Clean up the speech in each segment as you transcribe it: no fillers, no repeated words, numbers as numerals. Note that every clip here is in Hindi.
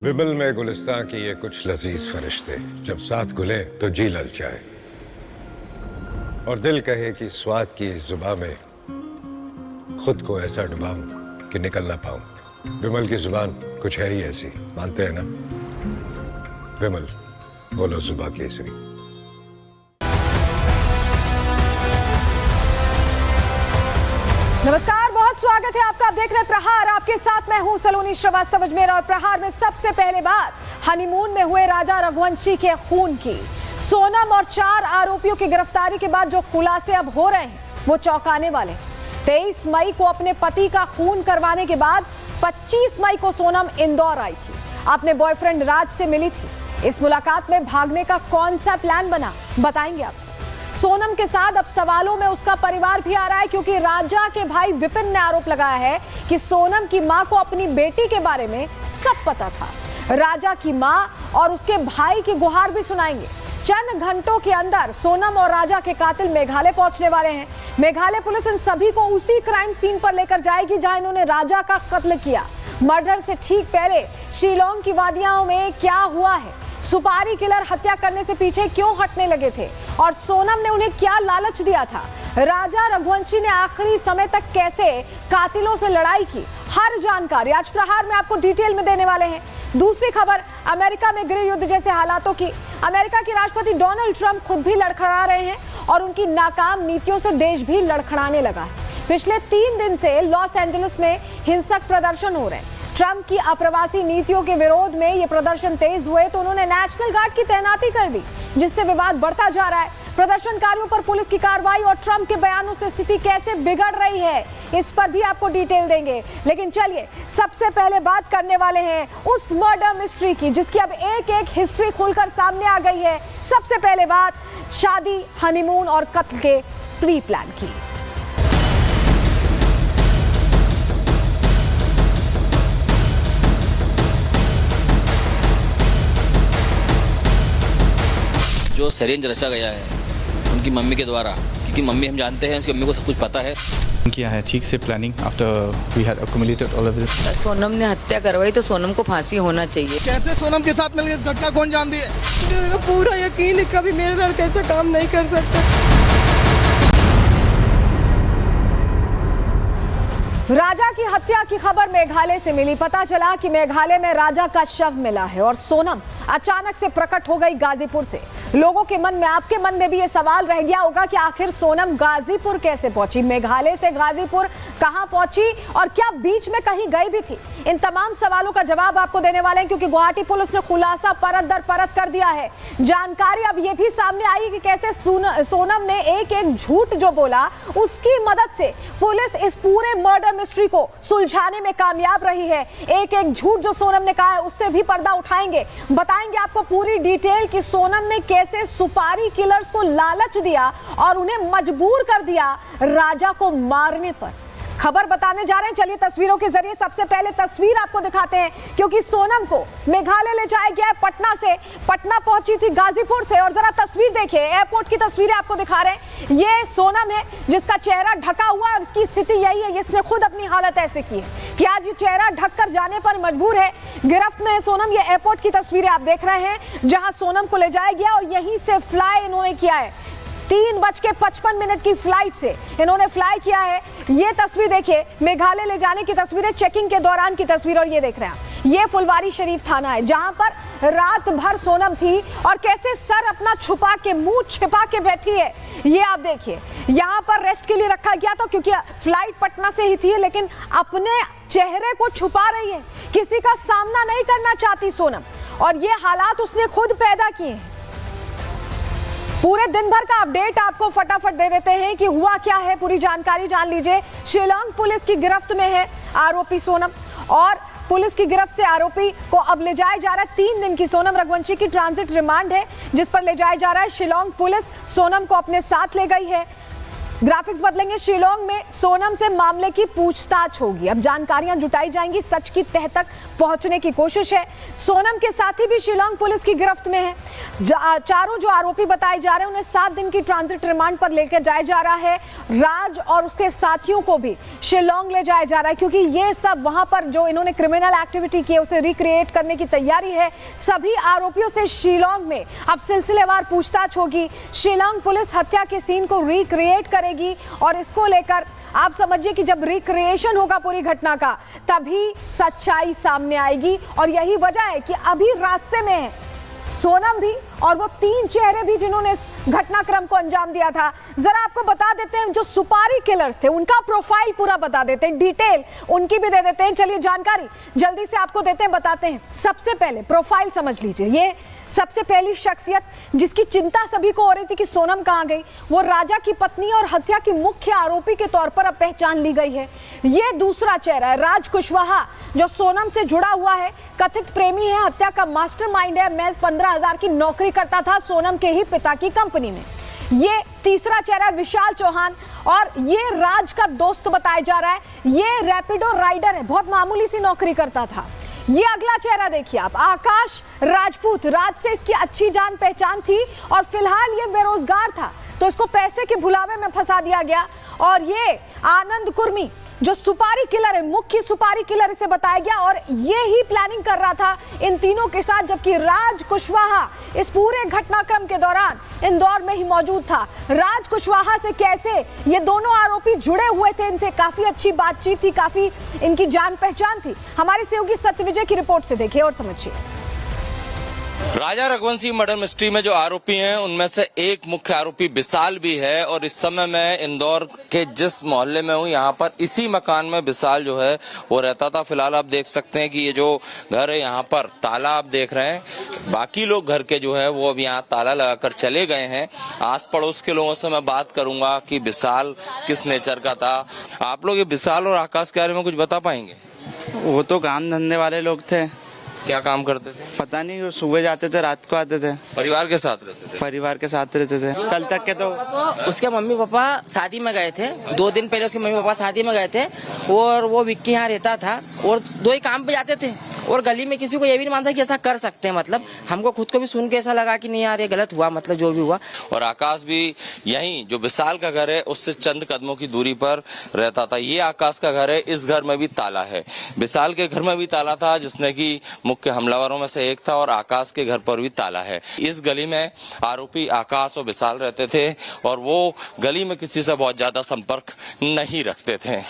विमल में गुलिस्तां की ये कुछ लजीज फरिश्ते जब साथ घुले तो जी ललचाए और दिल कहे कि स्वाद की इस जुबां में खुद को ऐसा डुबाऊं कि निकल ना पाऊं। विमल की जुबान कुछ है ही ऐसी, मानते हैं ना? विमल बोलो जुबां केसरी। नमस्कार, बहुत स्वागत है आपका। आप देख रहे हैं प्रहार। आपके साथ मैं हूं सलोनी श्रीवास्तव अजमेर और प्रहार में सबसे पहले बात हनीमून में हुए राजा रघुवंशी के खून की। सोनम और 4 आरोपियों की गिरफ्तारी के बाद जो खुलासे अब हो रहे हैं वो चौंकाने वाले। 23 मई को अपने पति का खून करवाने के बाद 25 मई को सोनम इंदौर आई थी, अपने बॉयफ्रेंड राज से मिली थी। इस मुलाकात में भागने का कौन सा प्लान बना, बताएंगे आपको। सोनम के साथ अब सवालों में उसका परिवार भी आ रहा है, क्योंकि राजा के भाई विपिन ने आरोप लगाया है कि सोनम की मां को अपनी बेटी के बारे में सब पता था। राजा की मां और उसके भाई की गुहार भी सुनाएंगे। चंद घंटों के अंदर सोनम और राजा के कातिल मेघालय पहुंचने वाले हैं। मेघालय पुलिस इन सभी को उसी क्राइम सीन पर लेकर जाएगी जहां इन्होंने राजा का कत्ल किया। मर्डर से ठीक पहले शिलोंग की वादियां में क्या हुआ है, सुपारी किलर हत्या करने से पीछे क्यों हटने लगे थे और सोनम ने उन्हें क्या लालच दिया था, राजा रघुवंशी ने आखिरी समय तक कैसे कातिलों से लड़ाई की, हर जानकारी आज प्रहार में आपको डिटेल में देने वाले हैं। दूसरी खबर, अमेरिका में गृह युद्ध जैसे हालातों की। अमेरिका के राष्ट्रपति डोनाल्ड ट्रंप खुद भी लड़खड़ा रहे हैं और उनकी नाकाम नीतियों से देश भी लड़खड़ाने लगा है। पिछले 3 दिन से लॉस एंजलिस में हिंसक प्रदर्शन हो रहे हैं। ट्रंप की अप्रवासी नीतियों के विरोध में ये प्रदर्शन तेज हुए तो उन्होंने नेशनल गार्ड की तैनाती कर दी, जिससे विवाद बढ़ता जा रहा है। प्रदर्शनकारियों पर पुलिस की कार्रवाई और ट्रंप के बयानों से स्थिति कैसे बिगड़ रही है, इस पर भी आपको डिटेल देंगे। लेकिन चलिए सबसे पहले बात करने वाले हैं उस मर्डर मिस्ट्री की, जिसकी अब एक हिस्ट्री खुलकर सामने आ गई है। सबसे पहले बात शादी, हनीमून और कत्ल के प्री प्लान की। जो सरेंज रचा गया है उनकी मम्मी के द्वारा, क्योंकि मम्मी हम जानते हैं उसकी मम्मी को सब कुछ पता है। किया है ठीक से planning after we had accumulated all of this. Sonam ने हत्या करवाई तो सोनम को फांसी होना चाहिए। कैसे सोनम के साथ मिलकर इस घटना कौन जान दी है? मुझे पूरा यकीन है कभी मेरा लड़का ऐसा काम नहीं कर सकता। राजा की हत्या की खबर मेघालय से मिली। पता चला कि मेघालय में राजा का शव मिला है और सोनम अचानक से प्रकट हो गई गाजीपुर से। लोगों के मन में, आपके मन में भी ये सवाल रह गया होगा कि आखिर सोनम गाजीपुर कैसे पहुंची, मेघालय से गाजीपुर कहां पहुंची और क्या बीच में कहीं गई भी थी। इन तमाम सवालों का जवाब आपको देने वाले हैं, क्योंकि गुवाहाटी पुलिस ने खुलासा परत दर परत कर दिया है। जानकारी अब ये भी सामने आई कि कैसे सोनम ने एक झूठ जो बोला उसकी मदद से पुलिस इस पूरे मर्डर मिस्ट्री को सुलझाने में कामयाब रही है। एक झूठ जो सोनम ने कहा है उससे भी पर्दा उठाएंगे, बताएंगे आपको पूरी डिटेल कि सोनम ने कैसे सुपारी किलर्स को लालच दिया और उन्हें मजबूर कर दिया राजा को मारने पर। खबर बताने जा रहे हैं, चलिए तस्वीरों के जरिए सबसे पहले तस्वीर आपको दिखाते हैं, क्योंकि सोनम को मेघालय ले जाया गया पटना से। पटना पहुंची थी गाजीपुर से और जरा तस्वीर देखिए, एयरपोर्ट की तस्वीरें आपको दिखा रहे हैं। ये सोनम है जिसका चेहरा ढका हुआ और इसकी स्थिति यही है, इसने खुद अपनी हालत ऐसे की है कि आज ये चेहरा ढक कर जाने पर मजबूर है। गिरफ्त में है सोनम। ये एयरपोर्ट की तस्वीरें आप देख रहे हैं जहां सोनम को ले जाया गया और यहीं से फ्लाई इन्होंने किया है। 3:55 की फ्लाइट से इन्होंने फ्लाई किया है। ये तस्वीर देखिए, मेघालय ले जाने की तस्वीरें, चेकिंग के दौरान की तस्वीर। और ये देख रहे हैं, ये फुलवारी शरीफ थाना है जहां पर रात भर सोनम थी और कैसे सर अपना छुपा के, मुंह छिपा के बैठी है। ये आप देखिए, यहां पर रेस्ट के लिए रखा गया था क्योंकि फ्लाइट पटना से ही थी, लेकिन अपने चेहरे को छुपा रही है, किसी का सामना नहीं करना चाहती सोनम। और ये हालात उसने खुद पैदा किए हैं। पूरे दिन भर का अपडेट आपको फटाफट दे देते हैं कि हुआ क्या है, पूरी जानकारी जान लीजिए। शिलोंग पुलिस की गिरफ्त में है आरोपी सोनम और पुलिस की गिरफ्त से आरोपी को अब ले जाया जा रहा है। 3 दिन की सोनम रघुवंशी की ट्रांजिट रिमांड है जिस पर ले जाया जा रहा है। शिलोंग पुलिस सोनम को अपने साथ ले गई है। ग्राफिक्स बदलेंगे। शिलोंग में सोनम से मामले की पूछताछ होगी। अब जानकारियां जुटाई जाएंगी, सच की तह तक पहुंचने की कोशिश है। सोनम के साथी भी शिलोंग पुलिस की गिरफ्त में है। चारों जो आरोपी बताए जा रहे हैं उन्हें 7 दिन की ट्रांजिट रिमांड पर लेकर जाया जा रहा है। राज और उसके साथियों को भी शिलोंग ले जाया जा रहा है, क्योंकि ये सब वहां पर जो इन्होंने क्रिमिनल एक्टिविटी की है उसे रिक्रिएट करने की तैयारी है। सभी आरोपियों से शिलोंग में अब सिलसिलेवार पूछताछ होगी। शिलोंग पुलिस हत्या के सीन को रिक्रिएट करेगी और इसको लेकर आप समझिए कि जब रिक्रिएशन होगा पूरी घटना का तभी सच्चाई सामने आएगी। और यही वजह है कि अभी रास्ते में है सोनम भी और वो 3 चेहरे भी जिन्होंने इस घटनाक्रम को अंजाम दिया था। जरा आपको बता देते हैं जो सुपारी किलर्स थे उनका प्रोफाइल पूरा बता देते हैं, डिटेल उनकी भी दे देते हैं। चलिए जानकारी जल्दी से आपको देते हैं, बताते हैं। सबसे पहले प्रोफाइल समझ लीजिए। ये सबसे पहली शख्सियत जिसकी चिंता सभी को हो रही थी कि सोनम कहां गई, वो राजा की पत्नी और हत्या की मुख्य आरोपी के तौर पर अब पहचान ली गई है। ये दूसरा चेहरा है राज कुशवाहा, जो सोनम से जुड़ा हुआ है, कथित प्रेमी है, हत्या का मास्टरमाइंड है, महज 15,000 की नौकरी करता था सोनम के ही पिता की कंपनी में। ये तीसरा चेहरा विशाल चौहान और ये राज का दोस्त बताया जा रहा है। ये रैपिडो राइडर है, बहुत मामूली सी नौकरी करता था। ये अगला चेहरा देखिए आप, आकाश राजपूत। राज से इसकी अच्छी जान पहचान थी और फिलहाल ये बेरोजगार था तो इसको पैसे के भुलावे में फंसा दिया गया। और ये आनंद कुर्मी जो सुपारी किलर है, मुख्य सुपारी किलर इसे बताया गया और ये ही प्लानिंग कर रहा था इन तीनों के साथ, जबकि राज कुशवाहा इस पूरे घटनाक्रम के दौरान इंदौर में ही मौजूद था। राज कुशवाहा से कैसे ये दोनों आरोपी जुड़े हुए थे, इनसे काफी अच्छी बातचीत थी, काफी इनकी जान पहचान थी। हमारे सहयोगी सत्यविजय की रिपोर्ट से देखिए और समझिए। राजा रघुवंशी मर्डर मिस्ट्री में जो आरोपी हैं उनमें से एक मुख्य आरोपी विशाल भी है और इस समय मैं इंदौर के जिस मोहल्ले में हूं यहाँ पर इसी मकान में विशाल जो है वो रहता था। फिलहाल आप देख सकते हैं कि ये जो घर है यहाँ पर ताला आप देख रहे हैं, बाकी लोग घर के जो है वो अब यहाँ ताला लगाकर चले गए हैं। आस पड़ोस के लोगों से मैं बात करूंगा कि विशाल किस नेचर का था। आप लोग ये विशाल और आकाश के बारे में कुछ बता पाएंगे? वो तो काम धंधे वाले लोग थे। क्या काम करते थे? पता नहीं, वो सुबह जाते थे रात को आते थे। परिवार के साथ रहते थे? परिवार के साथ रहते थे। कल तक के तो उसके मम्मी पापा शादी में गए थे, 2 दिन पहले उसके मम्मी पापा शादी में गए थे और वो विक्की यहाँ रहता था और 2 ही काम पे जाते थे और गली में किसी को ये भी नहीं मानता कि ऐसा कर सकते हैं। मतलब हमको खुद को भी सुन के ऐसा लगा कि नहीं यार ये गलत हुआ, मतलब जो भी हुआ। और आकाश भी यहीं जो विशाल का घर है उससे चंद कदमों की दूरी पर रहता था। ये आकाश का घर है, इस घर में भी ताला है। विशाल के घर में भी ताला था जिसने की मुख्य हमलावरों में से एक था और आकाश के घर पर भी ताला है। इस गली में आरोपी आकाश और विशाल रहते थे और वो गली में किसी से बहुत ज्यादा संपर्क नहीं रखते थे।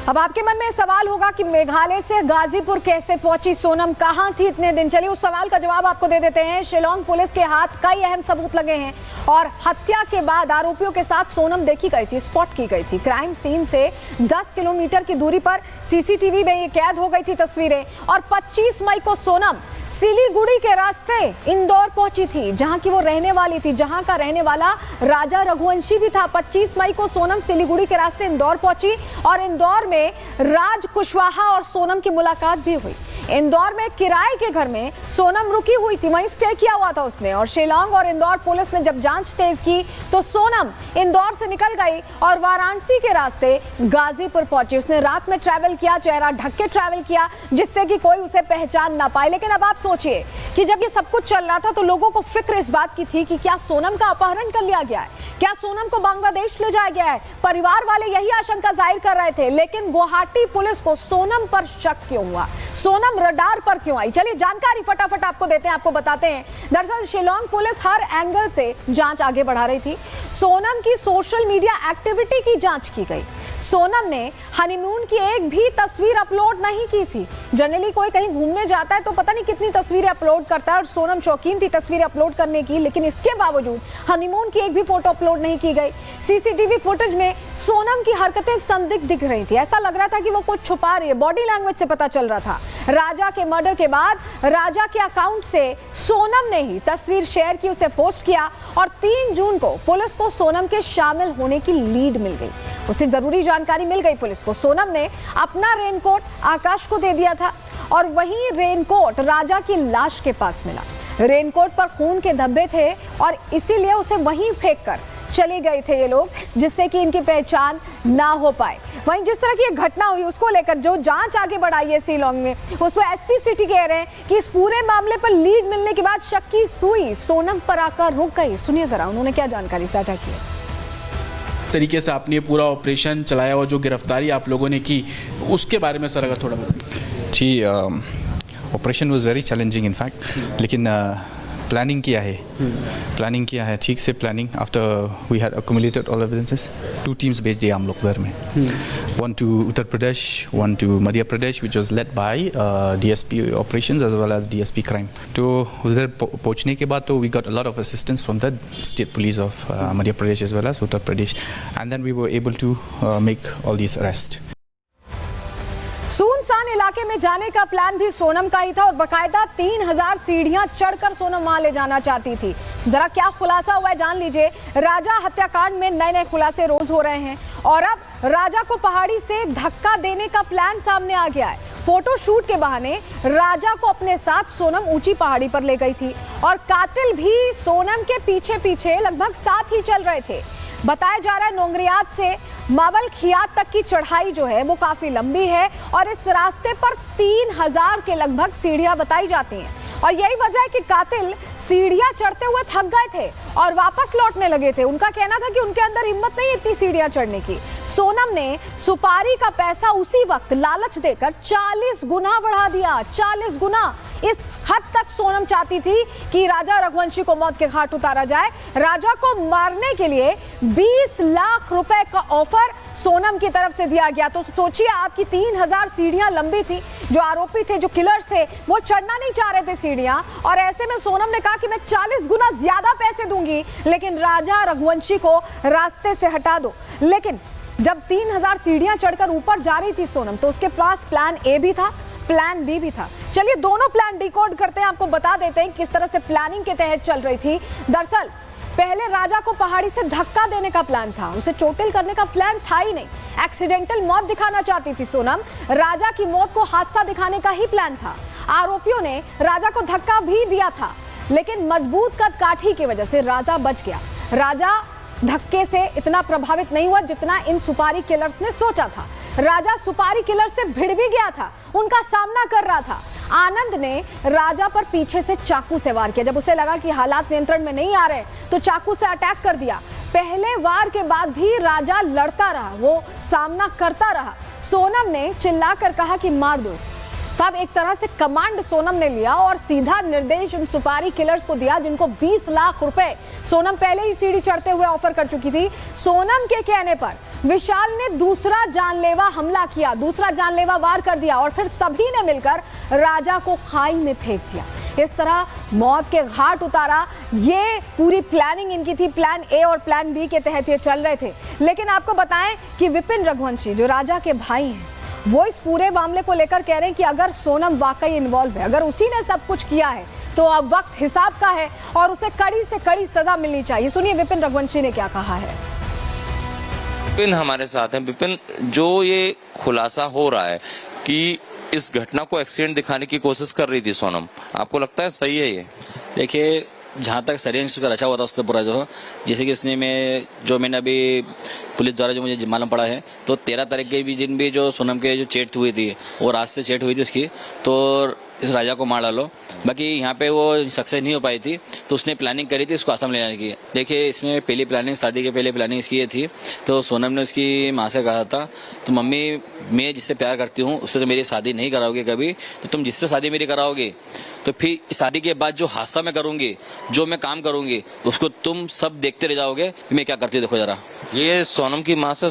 अब आपके मन में सवाल होगा कि मेघालय से गाजीपुर कैसे पहुंची सोनम, कहां थी इतने दिन। चलिए उस सवाल का जवाब आपको दे देते हैं। शिलोंग पुलिस के हाथ कई अहम सबूत लगे हैं और हत्या के बाद आरोपियों के साथ सोनम देखी गई थी, स्पॉट की गई थी। क्राइम सीन से 10 किलोमीटर की दूरी पर सीसीटीवी में ये कैद हो गई थी तस्वीरें। और 25 मई को सोनम सिलीगुड़ी के रास्ते इंदौर पहुंची थी, जहां की वो रहने वाली थी, जहां का रहने वाला राजा रघुवंशी भी था। 25 मई को सोनम सिलीगुड़ी के रास्ते इंदौर पहुंची और इंदौर में राज कुशवाहा और सोनम की मुलाकात भी हुई। इंदौर में किराए के घर में सोनम रुकी हुई थी, वहीं स्टे किया हुआ था उसने। और शिलोंग और इंदौर पुलिस ने जब जांच तेज की तो सोनम इंदौर से निकल गई और वाराणसी के रास्ते गाजीपुर पहुंची। उसने रात में ट्रैवल किया, चेहरा ढक के ट्रैवल किया जिससे कि कोई उसे पहचान ना पाए। लेकिन अब आप सोचिए कि जब ये सब कुछ चल रहा था तो लोगों को फिक्र इस बात की थी कि क्या सोनम का अपहरण कर लिया गया है, क्या सोनम को बांग्लादेश ले जाया गया है। परिवार वाले यही आशंका जाहिर कर रहे थे। लेकिन गुवाहाटी पुलिस को सोनम पर शक क्यों हुआ, सोनम रडार पर क्यों आई? चलिए जानकारी फटाफट आपको देते हैं, आपको बताते हैं। दरअसल शिलोंग पुलिस हर एंगल से जांच आगे बढ़ा रही थी। सोनम की सोशल मीडिया एक्टिविटी की जांच की गई। सोनम ने हनीमून की एक भी तस्वीर अपलोड नहीं की थी। जनरली कोई कहीं घूमने जाता है तो पता नहीं कितनी तस्वीरें अपलोड करता है और सोनम शौकीन थी तस्वीरें अपलोड करने की, लेकिन इसके बावजूद हनीमून की एक भी फोटो अपलोड नहीं की गई। सीसीटीवी फुटेज में सोनम की हरकतें संदिग्ध दिख रही थी, ऐसा लग रहा था कि वो कुछ छुपा रही है। बॉडी लैंग्वेज से पता चल रहा था। राजा के मर्डर के बाद राजा के अकाउंट से सोनम ने ही तस्वीर शेयर की, उसे पोस्ट किया और 3 जून को पुलिस को सोनम के शामिल होने की लीड मिल गई। उसे जरूरी जानकारी मिल गई पुलिस को। सोनम ने अपना रेनकोट आकाश को दे दिया था और वही रेनकोट राजा की लाश के पास मिला। रेनकोट पर खून के धब्बे थे और इसीलिए उसे वहीं फेंककर चले गए थे ये लोग, जिससे कि इनकी पहचान ना हो पाए। वहीं जिस तरह की ये घटना हुई उसको लेकर जो जांच आगे बढ़ाई है शिलांग में, उसमें एसपी सिटी कह रहे हैं कि इस पूरे मामले पर लीड मिलने के बाद शक की सुई सोनम पर आकर रुक गई। सुनिए जरा उन्होंने क्या जानकारी साझा की है। तरीके से आपने पूरा ऑपरेशन चलाया और जो गिरफ्तारी आप लोगों ने की उसके बारे में सर अगर थोड़ा बताइए। जी, operation was very challenging in fact, लेकिन प्लानिंग किया है ठीक से planning. After we had accumulated all evidences, 2 teams भेज दिया हम लोग उधर में, 1 to Uttar Pradesh, 1 to Madhya Pradesh, which was led by DSP operations as well as DSP crime. तो उधर पहुंचने के बाद तो we got a lot of assistance from the state police of Madhya Pradesh as well as Uttar Pradesh, and then we were able to make all this arrest. सुनसान इलाके में जाने का प्लान भी सोनम का ही था और बकायदा 3000 सीढ़ियां चढ़कर सोनम वहां ले जाना चाहती थी। जरा क्या खुलासा हुआ है जान लीजिए। राजा हत्याकांड में नए खुलासे रोज हो रहे हैं और अब राजा को पहाड़ी से धक्का देने का प्लान सामने आ गया है। फोटो शूट के बहाने राजा को अपने साथ सोनम ऊंची पहाड़ी पर ले गई थी और कातिल भी सोनम के पीछे पीछे लगभग साथ ही चल रहे थे। बताया जा रहा है नोंगरियात से मावल खियात तक की चढ़ाई जो है वो काफी लंबी है और इस रास्ते पर 3000 के लगभग सीढ़ियां बताई जाती हैं और यही वजह है कि कातिल सीढ़ियां चढ़ते हुए थक गए थे और वापस लौटने लगे थे। उनका कहना था कि उनके अंदर हिम्मत नहीं इतनी सीढ़ियां चढ़ने की। सोनम ने सुपारी का पैसा उसी वक्त लालच देकर 40 गुना बढ़ा दिया। 40 गुना। इस हद तक सोनम चाहती थी कि राजा रघुवंशी को मौत के घाट उतारा जाए। राजा को मारने के लिए 20 लाख रुपए का ऑफर सोनम की तरफ से दिया गया। तो सोचिए आपकी 3000 सीढ़ियां लंबी थी, जो आरोपी थे, जो किलर्स थे, वो चढ़ना नहीं चाह रहे थे सीढ़ियां और ऐसे में सोनम ने कहा कि मैं 40 गुना ज्यादा पैसे दूंगी लेकिन राजा रघुवंशी को रास्ते से हटा दो। लेकिन जब 3000 सीढ़ियां चढ़कर ऊपर जा रही थी सोनम तो उसके पास प्लान ए भी था, प्लान बी भी था। चलिए दोनों प्लान डिकोड करते हैं, आपको बता देते हैं किस तरह से प्लानिंग के तहत चल रही थी। दरअसल पहले राजा को पहाड़ी से धक्का देने का प्लान था, उसे चोटिल करने का प्लान था ही नहीं। एक्सीडेंटल मौत दिखाना चाहती थी सोनम। राजा की मौत को हादसा दिखाने का ही प्लान था। आरोपियों ने राजा को धक्का भी दिया था लेकिन मजबूत कदकाठी की वजह से राजा बच गया। राजा धक्के से इतना प्रभावित नहीं हुआ जितना इन सुपारी किलर्स ने सोचा था। राजा सुपारी किलर से भिड़ भी गया था, उनका सामना कर रहा था। आनंद ने राजा पर पीछे से चाकू से वार किया। जब उसे लगा कि हालात नियंत्रण में नहीं आ रहे तो चाकू से अटैक कर दिया। पहले वार के बाद भी राजा लड़ता रहा, वो सामना करता रहा। सोनम ने चिल्लाकर कहा कि मार दो इसे। तब एक तरह से कमांड सोनम ने लिया और सीधा निर्देश उन सुपारी किलर्स को दिया जिनको 20 लाख रुपए सोनम पहले ही सीढ़ी चढ़ते हुए ऑफर कर चुकी थी। सोनम के कहने पर विशाल ने दूसरा जानलेवा हमला किया, दूसरा जानलेवा वार कर दिया और फिर सभी ने मिलकर राजा को खाई में फेंक दिया। इस तरह मौत के घाट उतारा। ये पूरी प्लानिंग इनकी थी, प्लान ए और प्लान बी के तहत ये चल रहे थे। लेकिन आपको बताएं कि विपिन रघुवंशी जो राजा के भाई हैं वो इस पूरे मामले को लेकर कह रहे हैं कि अगर सोनम वाकई इन्वॉल्व है, अगर उसी ने सब कुछ किया है तो अब वक्त हिसाब का है और उसे कड़ी से कड़ी सजा मिलनी चाहिए। सुनिए विपिन रघुवंशी ने क्या कहा है। विपिन हमारे साथ हैं। विपिन, जो ये खुलासा हो रहा है कि इस घटना को एक्सीडेंट दिखाने की कोशिश कर रही थी सोनम, आपको लगता है सही है ये? देखिए, जहाँ तक षड्यंत्र का रचा हुआ था उससे पूरा जो, जैसे कि उसने मैंने अभी पुलिस द्वारा जो मुझे मालूम पड़ा है तो 13 तारीख के भी दिन भी जो सोनम के जो चेट हुई थी वो रात से चेट हुई थी उसकी, तो इस राजा को मार डालो। बाकी यहाँ पे वो सक्सेस नहीं हो पाई थी तो उसने प्लानिंग करी थी इसको आसाम ले जाने की। देखिए, इसमें पहली प्लानिंग, शादी के पहले प्लानिंग इसकी ये थी। तो सोनम ने उसकी माँ से कहा था तो मम्मी मैं जिससे प्यार करती हूँ उससे तो मेरी शादी नहीं कराओगे कभी, तो तुम जिससे शादी मेरी कराओगे तो फिर शादी के बाद जो हादसा मैं करूंगी, जो मैं काम करूंगी उसको तुम सब देखते रह जाओगे मैं क्या करती हूँ। देखो जरा, ये सोनम की माँ से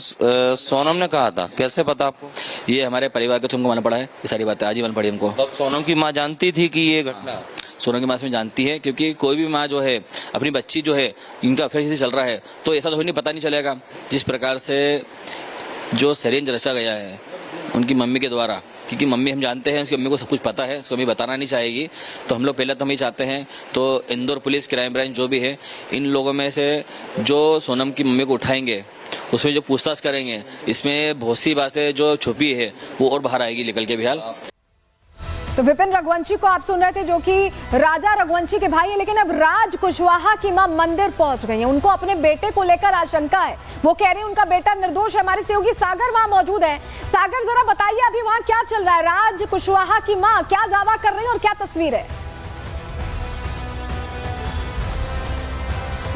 सोनम ने कहा था, कैसे पता आपको? ये हमारे परिवार को तुमको मालूम पड़ा है, ये सारी बातें आज ही मालूम पड़ी हमको। तब सोनम की माँ जानती थी कि ये घटना? सोनम की माँ में जानती है, क्योंकि कोई भी माँ जो है अपनी बच्ची जो है इनका अफेयर चल रहा है तो ऐसा तो नहीं, पता नहीं चलेगा। जिस प्रकार से जो षड्यंत्र रचा गया है उनकी मम्मी के द्वारा, क्योंकि मम्मी हम जानते हैं उसकी मम्मी को सब कुछ पता है, उसको मम्मी बताना नहीं चाहेगी। तो हम लोग पहले तो हम ही चाहते हैं तो इंदौर पुलिस, क्राइम ब्रांच जो भी है, इन लोगों में से जो सोनम की मम्मी को उठाएंगे उसमें जो पूछताछ करेंगे इसमें बहुत सी बातें जो छुपी है वो और बाहर आएगी निकल के। भी हाल तो विपिन रघुवंशी को आप सुन रहे थे, जो कि राजा रघुवंशी के भाई हैं, लेकिन अब राज कुशवाहा की मां मंदिर पहुंच गई हैं। उनको अपने बेटे को लेकर आशंका है। वो कह रही हैं उनका बेटा निर्दोष है। हमारे सहयोगी सागर वहां मौजूद है। सागर, जरा बताइए अभी वहां क्या चल रहा है? राज कुशवाहा की मां क्या दावा कर रही है और क्या तस्वीर है?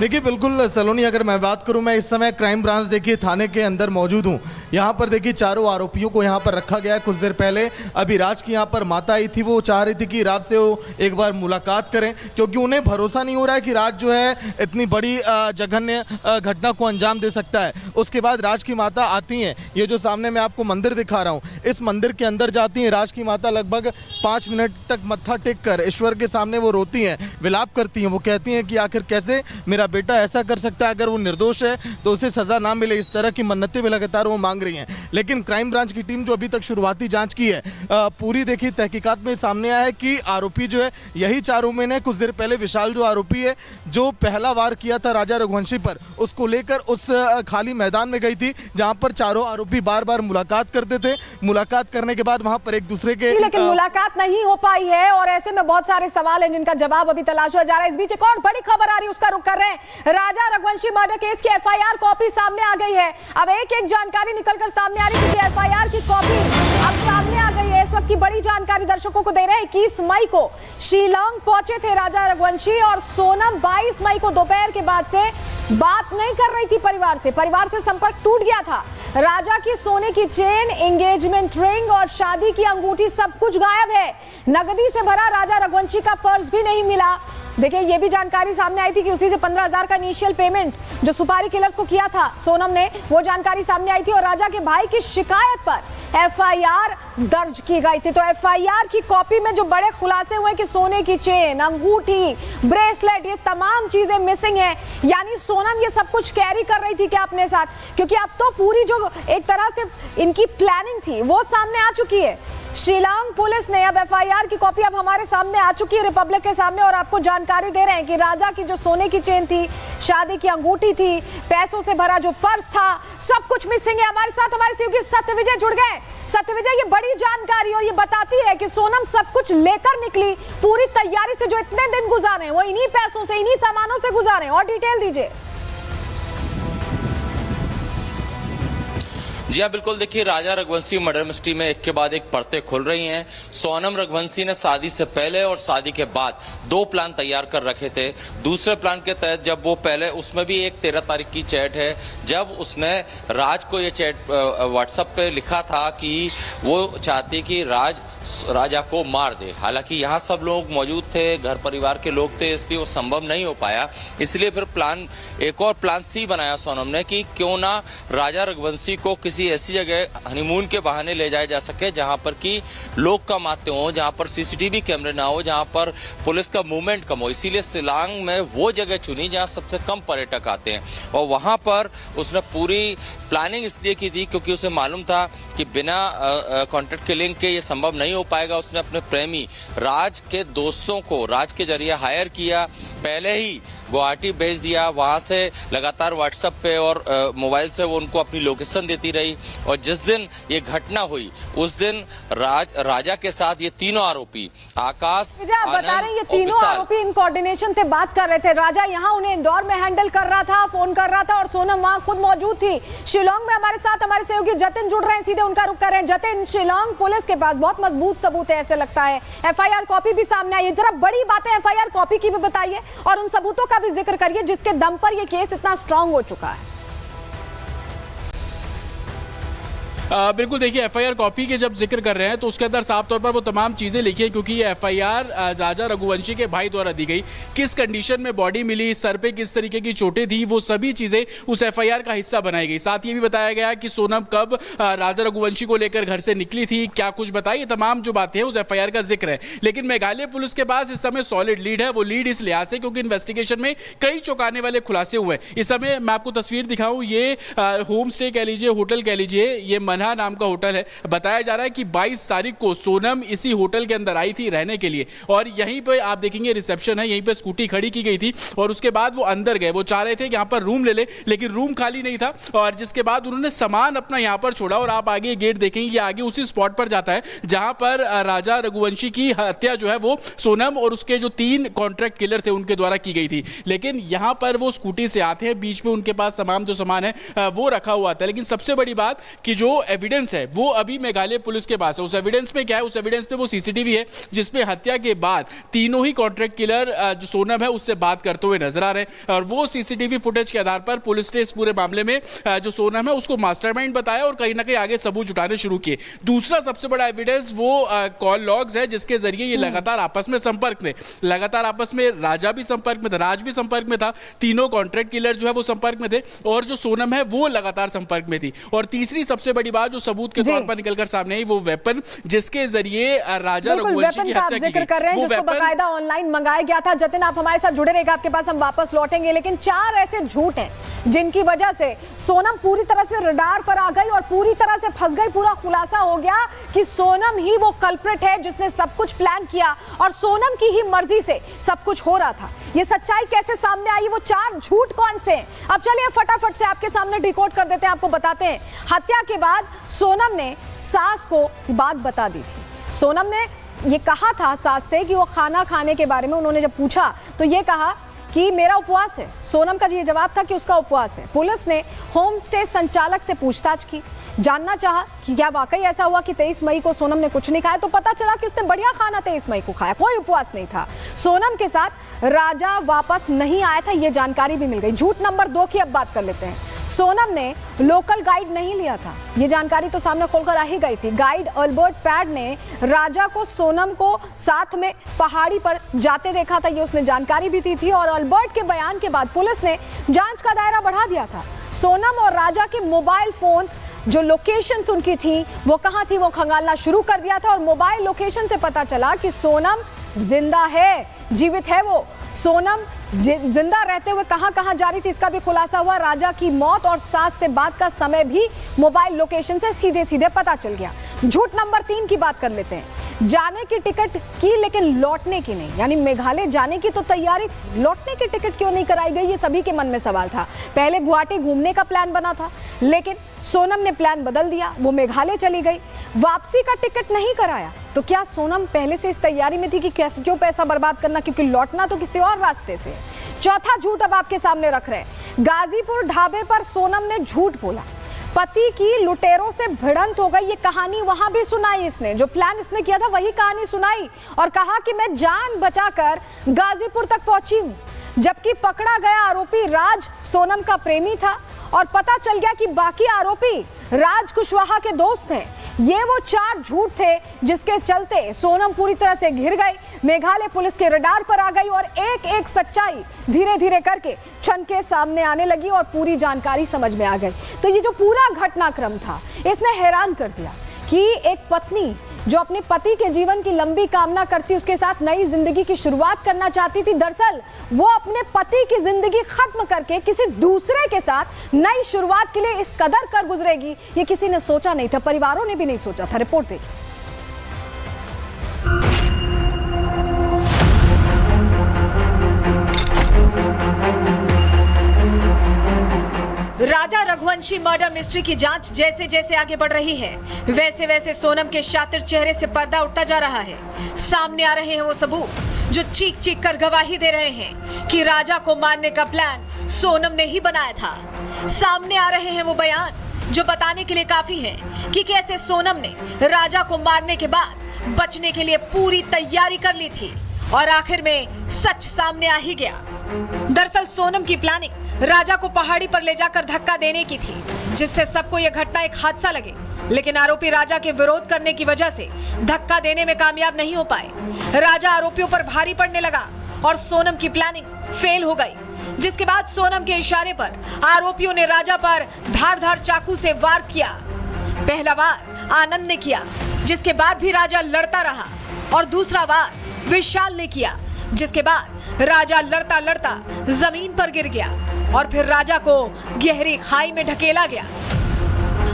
देखिए बिल्कुल सलोनी, अगर मैं बात करूं, मैं इस समय क्राइम ब्रांच देखिए थाने के अंदर मौजूद हूं। यहां पर देखिए चारों आरोपियों को यहां पर रखा गया है। कुछ देर पहले अभी राज की यहां पर माता आई थी। वो चाह रही थी कि राज से वो एक बार मुलाकात करें, क्योंकि उन्हें भरोसा नहीं हो रहा है कि राज जो है इतनी बड़ी जघन्य घटना को अंजाम दे सकता है। उसके बाद राज की माता आती हैं। ये जो सामने मैं आपको मंदिर दिखा रहा हूँ, इस मंदिर के अंदर जाती हैं राज की माता। लगभग 5 मिनट तक मत्था टेक कर ईश्वर के सामने वो रोती हैं, विलाप करती हैं। वो कहती हैं कि आखिर कैसे मेरा बेटा ऐसा कर सकता है, अगर वो निर्दोष है तो उसे सजा ना मिले। इस तरह की मन्नतें भी लगातार वो मांग रही हैं। लेकिन क्राइम ब्रांच की टीम जो अभी तक शुरुआती जांच की है, पूरी देखिए तहकीकात में सामने आया है कि आरोपी जो है यही चारों में ने। कुछ देर पहले विशाल जो आरोपी है, जो पहला वार किया था राजा रघुवंशी पर, उसको लेकर उस खाली मैदान में गई थी जहां पर चारों आरोपी बार बार मुलाकात करते थे। मुलाकात करने के बाद वहां पर एक दूसरे के लेकिन मुलाकात नहीं हो पाई है और ऐसे में बहुत सारे सवाल हैं जिनका जवाब अभी तलाशा जा रहा है। इस बीच एक और बड़ी खबर आ रही है, उसका रुख कर रहे हैं। राजा रघुवंशी मर्डर केस की एफआईआर कॉपी सामने आ गई है। अब एक एक जानकारी निकलकर सामने आ रही है, क्योंकि एफआईआर की कॉपी अब सामने आ गई है। इस वक्त की बड़ी जानकारी दर्शकों को दे रहे हैं। 21 मई को शिलांग पहुंचे थे राजा रघुवंशी और सोनम 22 मई को दोपहर के बाद से बात नहीं कर रही थी परिवार से संपर्क टूट गया था। राजा की सोने की चेन, एंगेजमेंट रिंग और शादी की अंगूठी सब कुछ गायब है। नगदी से भरा राजा रघुवंशी का पर्स भी नहीं मिला। देखिए, ये भी जानकारी सामने आई थी कि उसी से 15,000 का इनिशियल पेमेंट जो सुपारी किलर्स को किया था सोनम ने, वो जानकारी सामने आई थी। और राजा के भाई की शिकायत पर एफआईआर दर्ज की गई थी। तो एफआईआर की कॉपी में जो बड़े खुलासे हुए कि सोने की चेन, अंगूठी, ब्रेसलेट, ये तमाम चीजें मिसिंग है। यानी सोनम ये सब कुछ कैरी कर रही थी क्या अपने साथ? क्योंकि अब तो पूरी जो एक तरह से इनकी प्लानिंग थी वो सामने आ चुकी है। शिलांग पुलिस ने अब एफआईआर की कॉपी अब हमारे सामने आ चुकी है, रिपब्लिक के सामने, और आपको जानकारी दे रहे हैं कि राजा की जो सोने की चेन थी, शादी की अंगूठी थी, पैसों से भरा जो पर्स था, सब कुछ मिसिंग है। हमारे साथ हमारे सहयोगी सत्यविजय जुड़ गए। सत्यविजय, ये बड़ी जानकारी और ये बताती है कि सोनम सब कुछ लेकर निकली, पूरी तैयारी से जो इतने दिन गुजारे वो इन्हीं पैसों से, इन्हीं सामानों से गुजारे। और डिटेल दीजिए। जी हाँ, बिल्कुल। देखिए, राजा रघुवंशी मर्डर मिस्ट्री में एक के बाद एक परतें खुल रही हैं। सोनम रघुवंशी ने शादी से पहले और शादी के बाद 2 प्लान तैयार कर रखे थे। दूसरे प्लान के तहत जब वो पहले, उसमें भी एक 13 तारीख की चैट है, जब उसने राज को ये चैट व्हाट्सएप पे लिखा था कि वो चाहती कि राजा को मार दे। हालांकि यहाँ सब लोग मौजूद थे, घर परिवार के लोग थे, इसलिए वो संभव नहीं हो पाया। इसलिए फिर एक और प्लान सी बनाया सोनम ने कि क्यों ना राजा रघुवंशी को किसी ऐसी जगह हनीमून के बहाने ले जाया जा सके जहां पर कि लोग कम आते हो, जहां पर सीसीटीवी कैमरे ना हो, जहां पर पुलिस का मूवमेंट कम हो। इसीलिए शिलांग में वो जगह चुनी जहां सबसे कम पर्यटक आते हैं। और वहां पर उसने पूरी प्लानिंग इसलिए की थी क्योंकि उसे मालूम था कि बिना कॉन्ट्रैक्ट के लिंक के ये संभव नहीं हो पाएगा। उसने अपने प्रेमी राज के दोस्तों को राज के जरिए हायर किया, पहले ही गुवाहाटी भेज दिया। वहां से लगातार व्हाट्सएप पे और मोबाइल से वो उनको अपनी लोकेशन देती रही। और जिस दिन ये घटना हुई उस दिन राजा के साथ ये तीनों आरोपी, आकाश, आप बता रहे हैं ये तीनों आरोपी इन कोऑर्डिनेशन थे, बात कर रहे थे। राजा यहाँ उन्हें इंदौर में हैंडल कर रहा था, फोन कर रहा था, और सोनम वहां खुद मौजूद थी। शिलांग में हमारे साथ हमारे सहयोगी जतिन जुड़ रहे हैं, सीधे उनका रुख कर रहे हैं। जतिन, शिलांग पुलिस के पास बहुत मजबूत सबूत है ऐसे लगता है। एफआईआर कॉपी भी सामने आई है। जरा बड़ी बातें एफआईआर कॉपी की भी बताइए और उन सबूतों का भी जिक्र करिए जिसके दम पर यह केस इतना स्ट्रांग हो चुका है। बिल्कुल। देखिए, एफआईआर कॉपी के जब जिक्र कर रहे हैं तो उसके अंदर साफ तौर पर वो तमाम चीज़ें लिखी है, क्योंकि ये एफआईआर राजा रघुवंशी के भाई द्वारा दी गई। किस कंडीशन में बॉडी मिली, सर पे किस तरीके की चोटें थी, वो सभी चीज़ें उस एफआईआर का हिस्सा बनाई गई। साथ ये भी बताया गया कि सोनम कब राजा रघुवंशी को लेकर घर से निकली थी, क्या कुछ बताई, ये तमाम जो बातें हैं उस एफआईआर का जिक्र है। लेकिन मेघालय पुलिस के पास इस समय सॉलिड लीड है। वो लीड इस लिहाज से क्योंकि इन्वेस्टिगेशन में कई चौंकाने वाले खुलासे हुए। इस समय मैं आपको तस्वीर दिखाऊं, ये होम स्टे कह लीजिए, होटल कह लीजिए, ये कान्हा नाम का होटल है। बताया जा रहा है कि 22 तारीख को सोनम इसी होटल के अंदर आई थी रहने के लिए और यहीं पे आप देखेंगे रिसेप्शन है, यहीं पे स्कूटी खड़ी की गई थी और उसके बाद वो अंदर गए। वो चाह रहे थे कि यहाँ पर रूम ले ले, लेकिन रूम खाली नहीं था और जिसके बाद उन्होंने सामान अपना यहाँ पर छोड़ा और आप आगे गेट देखेंगे, ये आगे उसी स्पॉट पर जाता है जहां पर राजा रघुवंशी की हत्या जो है वो सोनम और उसके जो 3 कॉन्ट्रैक्ट किलर थे उनके द्वारा की गई थी। लेकिन यहां पर वो स्कूटी से आते हैं, बीच में उनके पास तमाम जो सामान है वो रखा हुआ था। लेकिन सबसे बड़ी बात कि जो एविडेंस है वो अभी मेघालय पुलिस के पास है। उस एविडेंस में क्या है? उस एविडेंस में वो सीसीटीवी है जिसमें हत्या के बाद तीनों ही कॉन्ट्रैक्ट किलर जो सोनम है उससे बात करते हुए नजर आ रहे हैं और वो सीसीटीवी फुटेज के आधार पर पुलिस ने इस पूरे मामले में जो सोनम है उसको मास्टरमाइंड बताया और कहीं ना कहीं आगे सबूत जुटाने शुरू किए। दूसरा सबसे बड़ा एविडेंस वो कॉल लॉग्स है जिसके जरिए ये लगातार आपस में संपर्क में, लगातार आपस में राजा भी संपर्क में था, राज भी संपर्क में था, तीनों कॉन्ट्रैक्ट किलर जो है वो संपर्क में थे और जो सोनम है वो लगातार संपर्क में थी। और तीसरी सबसे बड़ी बात जो सबूत के तौर पर निकलकर सामने आई वो वेपन जिसके जरिए राजा रघुवंशी की हत्या की गई। वो वेपन बाकायदा ऑनलाइन मंगाया गया था। जतिन आप हमारे साथ जुड़े रहेगा, आपके पास हम वापस लौटेंगे। लेकिन 4 ऐसे झूठ हैं जिनकी वजह से सोनम पूरी तरह से रडार पर आ गई और पूरी तरह से फंस गई। पूरा खुलासा हो गया कि सोनम ही वो कल्प्रिट है जिसने सब कुछ प्लान किया और सोनम की ही मर्जी से सब कुछ हो रहा था। ये सच्चाई कैसे सामने आई? वो 4 झूठ कौन से हैं? अब चलिए फटाफट से आपके सामने डिकोड कर देते हैं, आपको बताते हैं। हत्या के बाद सोनम ने सास को बात बता दी थी। सोनम ने ये कहा था सास से कि वो खाना खाने के बारे में उन्होंने जब पूछा तो ये कहा कि मेरा उपवास है। सोनम का ये जवाब था कि उसका उपवास है। पुलिस ने होम स्टे संचालक से पूछताछ की, जानना चाहा कि क्या वाकई ऐसा हुआ कि 23 मई को सोनम ने कुछ नहीं खाया, तो पता चला कि उसने बढ़िया खाना 23 मई को खाया, कोई उपवास नहीं था। सोनम के साथ राजा वापस नहीं आया था, ये जानकारी भी मिल गई। झूठ नंबर 2 की अब बात कर लेते हैं। सोनम ने लोकल गाइड नहीं लिया था, ये जानकारी तो सामने खोलकर आ ही गई थी। गाइड अल्बर्ट पैड ने राजा को सोनम को साथ में पहाड़ी पर जाते देखा था, ये उसने जानकारी भी दी थी और अल्बर्ट के बयान के बाद पुलिस ने जांच का दायरा बढ़ा दिया था। सोनम और राजा के मोबाइल फोन्स जो लोकेशंस उनकी थी वो कहां थी वो खंगालना शुरू कर दिया था और मोबाइल लोकेशन से पता चला कि सोनम जिंदा है, जीवित है। वो सोनम जिंदा रहते हुए कहां कहां जा रही थी इसका भी खुलासा हुआ। राजा की मौत और सास से बात का समय भी मोबाइल लोकेशन से सीधे सीधे पता चल गया। झूठ नंबर 3 की बात कर लेते हैं। जाने की टिकट की लेकिन लौटने की नहीं, यानी मेघालय जाने की तो तैयारी, लौटने की टिकट क्यों नहीं कराई गई, ये सभी के मन में सवाल था। पहले गुवाहाटी घूमने का प्लान बना था लेकिन सोनम ने प्लान बदल दिया, वो मेघालय चली गई। वापसी का टिकट नहीं कराया तो क्या सोनम पहले से इस तैयारी में थी कि कैसे क्यों पैसा बर्बाद करना, क्योंकि लौटना तो किसी और रास्ते से। चौथा झूठ अब आपके सामने रख रहे हैं। गाजीपुर ढाबे पर सोनम ने झूठ बोला, पति की लुटेरों से भिड़ंत हो गई, ये कहानी वहां भी सुनाई इसने, जो प्लान इसने किया था वही कहानी सुनाई और कहा कि मैं जान बचाकर गाजीपुर तक पहुंची हूं। जबकि पकड़ा गया आरोपी राज सोनम का प्रेमी था और पता चल गया कि बाकी आरोपी राज कुशवाहा के दोस्त हैं। ये वो 4 झूठ थे जिसके चलते सोनम पूरी तरह से घिर गई, मेघालय पुलिस के रडार पर आ गई और एक एक सच्चाई धीरे धीरे करके छन के सामने आने लगी और पूरी जानकारी समझ में आ गई। तो ये जो पूरा घटनाक्रम था इसने हैरान कर दिया कि एक पत्नी जो अपने पति के जीवन की लंबी कामना करती, उसके साथ नई जिंदगी की शुरुआत करना चाहती थी, दरअसल वो अपने पति की जिंदगी खत्म करके किसी दूसरे के साथ नई शुरुआत के लिए इस कदर कर गुजरेगी, ये किसी ने सोचा नहीं था, परिवारों ने भी नहीं सोचा था। रिपोर्ट देखिए। राजा रघुवंशी मर्डर मिस्ट्री की जांच जैसे जैसे आगे बढ़ रही है वैसे वैसे सोनम के शातिर चेहरे से पर्दा उठता जा रहा है। सामने आ रहे हैं वो सबूत जो चीख चीख कर गवाही दे रहे हैं कि राजा को मारने का प्लान सोनम ने ही बनाया था। सामने आ रहे हैं वो बयान जो बताने के लिए काफी है कि कैसे सोनम ने राजा को मारने के बाद बचने के लिए पूरी तैयारी कर ली थी और आखिर में सच सामने आ ही गया। दरअसल सोनम की प्लानिंग राजा को पहाड़ी पर ले जाकर धक्का देने की थी, जिससे सबको यह घटना एक हादसा लगे, लेकिन आरोपी राजा के विरोध करने की वजह से धक्का देने में कामयाब नहीं हो पाए। राजा आरोपियों पर भारी पड़ने लगा और सोनम की प्लानिंग फेल हो गई, जिसके बाद सोनम के इशारे पर आरोपियों ने राजा पर धारदार चाकू से वार किया। पहला वार आनंद ने किया, जिसके बाद भी राजा लड़ता रहा और दूसरा वार विशाल ने किया, जिसके बाद राजा लड़ता लड़ता जमीन पर गिर गया और फिर राजा को गहरी खाई में ढकेला गया।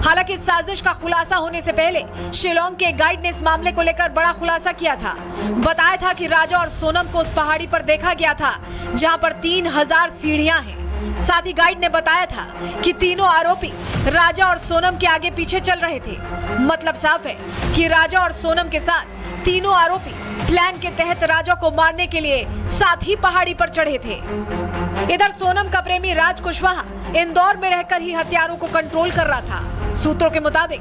हालांकि इस साजिश का खुलासा होने से पहले शिलोंग के गाइड ने इस मामले को लेकर बड़ा खुलासा किया था। बताया था कि राजा और सोनम को उस पहाड़ी पर देखा गया था जहां पर 3000 सीढ़ियां हैं। साथ ही गाइड ने बताया था कि तीनों आरोपी राजा और सोनम के आगे पीछे चल रहे थे। मतलब साफ है कि राजा और सोनम के साथ तीनों आरोपी प्लान के तहत राजा को मारने के लिए साथ ही पहाड़ी पर चढ़े थे। इधर सोनम का प्रेमी राज कुशवाहा इंदौर में रहकर ही हथियारों को कंट्रोल कर रहा था। सूत्रों के मुताबिक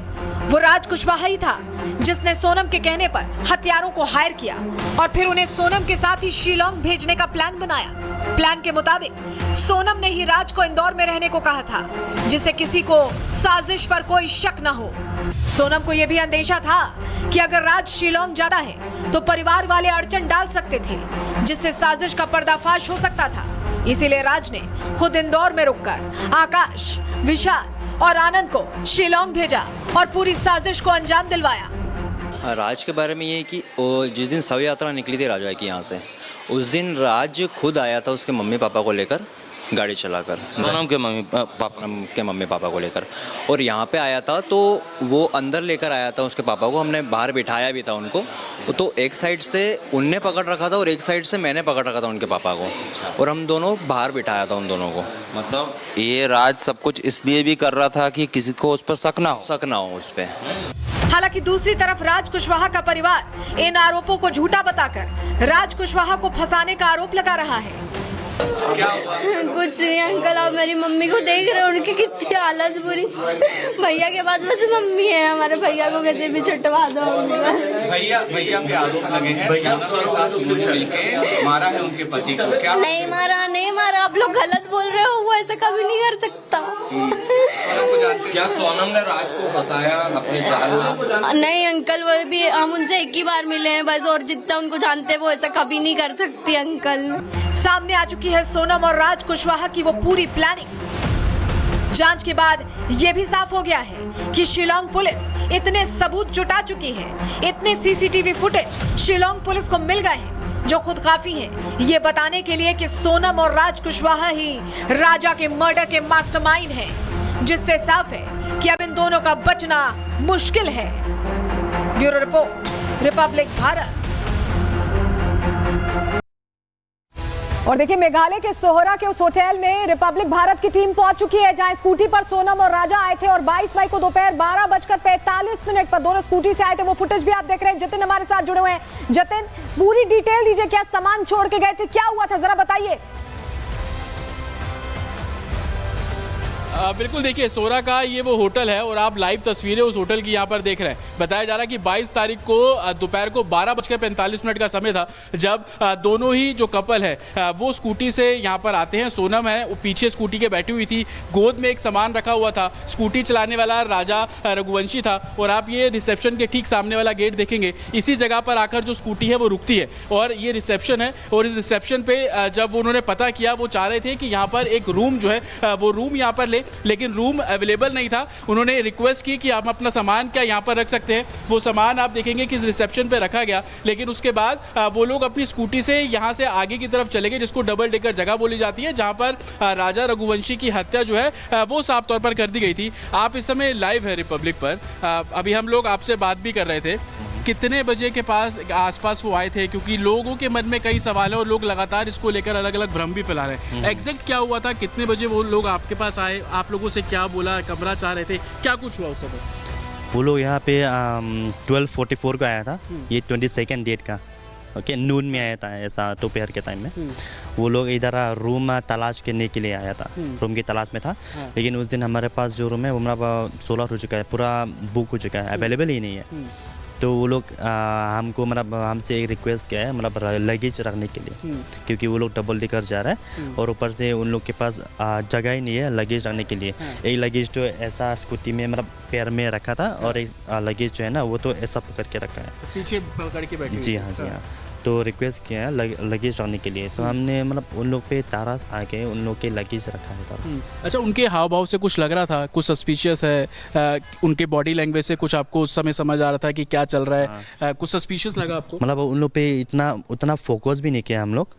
वो राज कुशवाहा ही था जिसने सोनम के कहने पर हथियारों को हायर किया और फिर उन्हें सोनम के साथ ही शिलोंग भेजने का प्लान बनाया। प्लान के मुताबिक सोनम ने ही राज को इंदौर में रहने को कहा था जिससे किसी को साजिश पर कोई शक न हो। सोनम को यह भी अंदेशा था कि अगर राज शिलोंग जाता है तो परिवार वाले अड़चन डाल सकते थे जिससे साजिश का पर्दाफाश हो सकता था। इसीलिए राज ने खुद इंदौर में रुककर आकाश, विशाल और आनंद को शिलोंग भेजा और पूरी साजिश को अंजाम दिलवाया। राज के बारे में ये कि जिस दिन शव यात्रा निकली थी राजा की यहाँ से, उस दिन राज खुद आया था उसके मम्मी पापा को लेकर, गाड़ी चलाकर, सोनम के मम्मी पापा को लेकर, और यहाँ पे आया था तो वो अंदर लेकर आया था उसके पापा को। हमने बाहर बिठाया भी था उनको, तो एक साइड से उनने पकड़ रखा था और एक साइड से मैंने पकड़ रखा था उनके पापा को, और हम दोनों बाहर बिठाया था उन दोनों को। मतलब ये राज सब कुछ इसलिए भी कर रहा था कि किसी को उस पर शक ना हो उस पर। हालांकि दूसरी तरफ राज कुशवाहा का परिवार इन आरोपों को झूठा बताकर राज कुशवाहा को फंसाने का आरोप लगा रहा है। कुछ नहीं अंकल, आप मेरी मम्मी को देख रहे हो, उनकी कितनी हालत बुरी। भैया के पास बस मम्मी है, हमारे भैया को कैसे भी छुटवा दो। भैया पे आरोप लगे हैं, के साथ उसने मिलके मारा है उनके पति को। क्या नहीं मारा, आप लोग गलत बोल रहे हो, वो ऐसा कभी नहीं कर सकता। क्या सोनम ने राज को फंसाया अपने जाल में? नहीं अंकल, वो भी हम उनसे एक ही बार मिले हैं बस, और जितना उनको जानते हैं वो ऐसा कभी नहीं कर सकती अंकल। सामने आ चुकी है सोनम और राज कुशवाहा की वो पूरी प्लानिंग। जांच के बाद ये भी साफ हो गया है कि शिलोंग पुलिस इतने सबूत जुटा चुकी है, इतने सीसीटीवी फुटेज शिलोंग पुलिस को मिल गए हैं जो खुद काफी है ये बताने के लिए कि सोनम और राज कुशवाहा ही राजा के मर्डर के मास्टरमाइंड हैं, जिससे साफ है कि अब इन दोनों का बचना मुश्किल है। Bureau report, Republic Bharat. और देखिए, मेघालय के सोहरा के उस होटल में रिपब्लिक भारत की टीम पहुंच चुकी है जहां स्कूटी पर सोनम और राजा आए थे और 22 मई को दोपहर 12:45 पर दोनों स्कूटी से आए थे। वो फुटेज भी आप देख रहे हैं। जतिन हमारे साथ जुड़े हुए हैं। जतिन, पूरी डिटेल दीजिए, क्या सामान छोड़ के गए थे, क्या हुआ था, जरा बताइए। बिल्कुल, देखिए सोहरा का ये वो होटल है और आप लाइव तस्वीरें उस होटल की यहाँ पर देख रहे हैं। बताया जा रहा है कि 22 तारीख को दोपहर को 12:45 का समय था जब दोनों ही जो कपल है वो स्कूटी से यहाँ पर आते हैं। सोनम है वो पीछे स्कूटी के बैठी हुई थी, गोद में एक सामान रखा हुआ था। स्कूटी चलाने वाला राजा रघुवंशी था और आप ये रिसेप्शन के ठीक सामने वाला गेट देखेंगे, इसी जगह पर आकर जो स्कूटी है वो रुकती है और ये रिसेप्शन है। और इस रिसेप्शन पे जब उन्होंने पता किया, वो चाह रहे थे कि यहाँ पर एक रूम जो है वो रूम यहाँ पर ले, लेकिन रूम अवेलेबल नहीं था। उन्होंने रिक्वेस्ट की कि आप अपना सामान क्या यहाँ पर रख सकते हैं। वो सामान आप देखेंगे कि इस रिसेप्शन पे रखा गया, लेकिन उसके बाद वो लोग अपनी स्कूटी से यहाँ से आगे की तरफ चले गए, जिसको डबल डेकर जगह बोली जाती है, जहाँ पर राजा रघुवंशी की हत्या जो है वो साफ तौर पर कर दी गई थी। आप इस समय लाइव है रिपब्लिक पर। अभी हम लोग आपसे बात भी कर रहे थे, कितने बजे के आसपास वो आए थे, क्योंकि लोगों के मन में कई सवाल है और लोग लगातार इसको लेकर अलग अलग भ्रम भी फैला रहे हैं। एग्जैक्ट क्या हुआ था, कितने बजे वो लोग आपके पास आए, आप लोगों से क्या बोला, कमरा चाह रहे थे, क्या कुछ हुआ उस समय? वो लोग यहाँ पे 12:44 को आया था, ये 22 डेट का, ओके, नून में आया था, ऐसा दोपहर के टाइम में। वो लोग इधर रूम तलाश करने के लिए आया था, रूम की तलाश में था। लेकिन उस दिन हमारे पास जो रूम है वो हमारा सोल्ड आउट हो चुका है, पूरा बुक हो चुका है, अवेलेबल ही नहीं है। तो वो लोग हमको मतलब हमसे एक रिक्वेस्ट किया है, मतलब लगेज रखने के लिए, क्योंकि वो लोग डबल डेकर जा रहा है और ऊपर से उन लोग के पास जगह ही नहीं है लगेज रखने के लिए। एक लगेज तो ऐसा स्कूटी में मतलब पैर में रखा था और एक लगेज जो है ना वो तो ऐसा पकड़ के रखा है, पीछे पकड़ के बैठे। जी हाँ, जी हाँ। तो रिक्वेस्ट किया है लगेज रखने के लिए, तो हमने मतलब उन लोग पे तारास आके उन लोग के लगेज रखा है। अच्छा, उनके हाव भाव से कुछ लग रहा था, कुछ सस्पिशियस है, उनके बॉडी लैंग्वेज से कुछ आपको उस समय समझ आ रहा था कि क्या चल रहा है? कुछ सस्पिशियस लगा आपको? मतलब उन लोग पे उतना फोकस भी नहीं किया हम लोग,